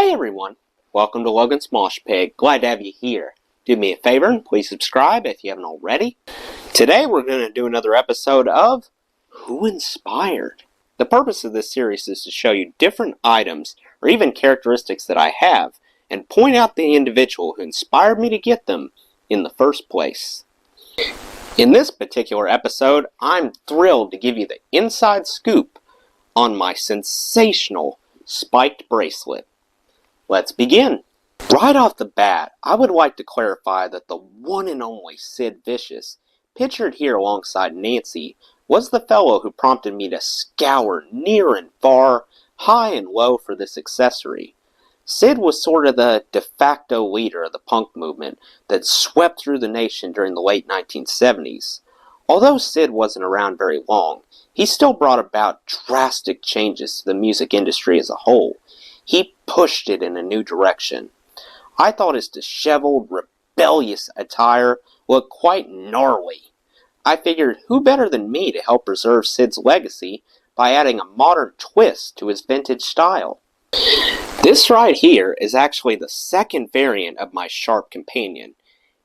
Hey everyone, welcome to Logan's Mosh Pig. Glad to have you here. Do me a favor and please subscribe if you haven't already. Today we're going to do another episode of Who Inspired? The purpose of this series is to show you different items or even characteristics that I have and point out the individual who inspired me to get them in the first place. In this particular episode, I'm thrilled to give you the inside scoop on my sensational spiked bracelet. Let's begin. Right off the bat, I would like to clarify that the one and only Sid Vicious, pictured here alongside Nancy, was the fellow who prompted me to scour near and far, high and low for this accessory. Sid was sort of the de facto leader of the punk movement that swept through the nation during the late 1970s. Although Sid wasn't around very long, he still brought about drastic changes to the music industry as a whole. He pushed it in a new direction. I thought his disheveled, rebellious attire looked quite gnarly. I figured who better than me to help preserve Sid's legacy by adding a modern twist to his vintage style. This right here is actually the second variant of my Sharp companion.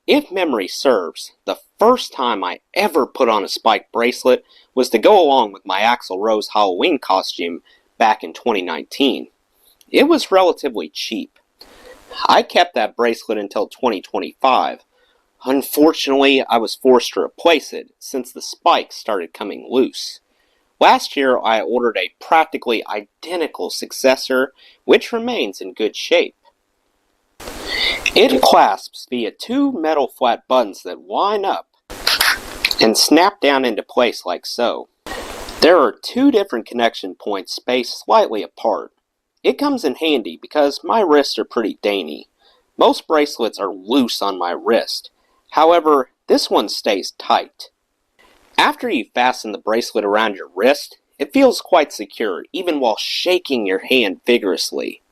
If memory serves, the first time I ever put on a spiked bracelet was to go along with my Axl Rose Halloween costume back in 2019. It was relatively cheap. I kept that bracelet until 2025. Unfortunately, I was forced to replace it since the spikes started coming loose. Last year, I ordered a practically identical successor, which remains in good shape. It clasps via two metal flat buttons that line up and snap down into place like so. There are two different connection points spaced slightly apart. It comes in handy because my wrists are pretty dainty. Most bracelets are loose on my wrist. However, this one stays tight. After you fasten the bracelet around your wrist, it feels quite secure even while shaking your hand vigorously.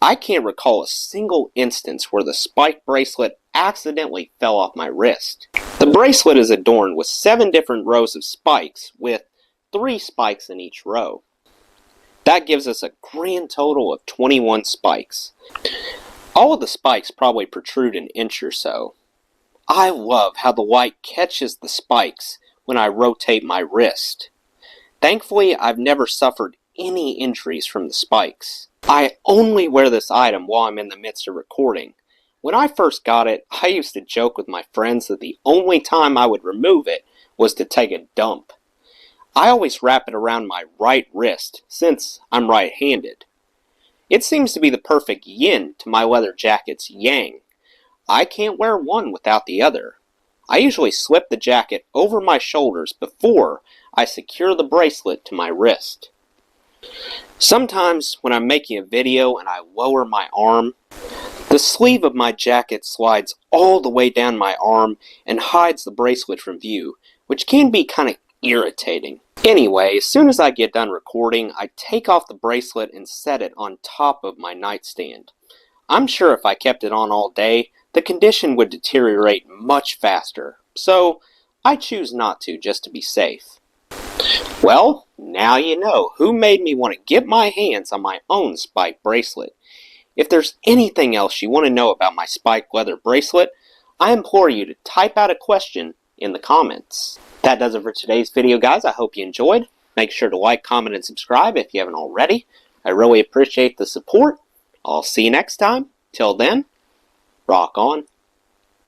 I can't recall a single instance where the spiked bracelet accidentally fell off my wrist. The bracelet is adorned with 7 different rows of spikes with 3 spikes in each row. That gives us a grand total of 21 spikes. All of the spikes probably protrude an inch or so. I love how the light catches the spikes when I rotate my wrist. Thankfully, I've never suffered any injuries from the spikes. I only wear this item while I'm in the midst of recording. When I first got it, I used to joke with my friends that the only time I would remove it was to take a dump. I always wrap it around my right wrist, since I'm right-handed. It seems to be the perfect yin to my leather jacket's yang. I can't wear one without the other. I usually slip the jacket over my shoulders before I secure the bracelet to my wrist. Sometimes when I'm making a video and I lower my arm, the sleeve of my jacket slides all the way down my arm and hides the bracelet from view, which can be kind of irritating. Anyway, as soon as I get done recording, I take off the bracelet and set it on top of my nightstand. I'm sure if I kept it on all day, the condition would deteriorate much faster, so I choose not to just to be safe. Well, now you know who made me want to get my hands on my own spiked bracelet. If there's anything else you want to know about my spiked leather bracelet, I implore you to type out a question in the comments. That does it for today's video, guys. I hope you enjoyed. Make sure to like, comment, and subscribe if you haven't already. I really appreciate the support. I'll see you next time. Till then, rock on.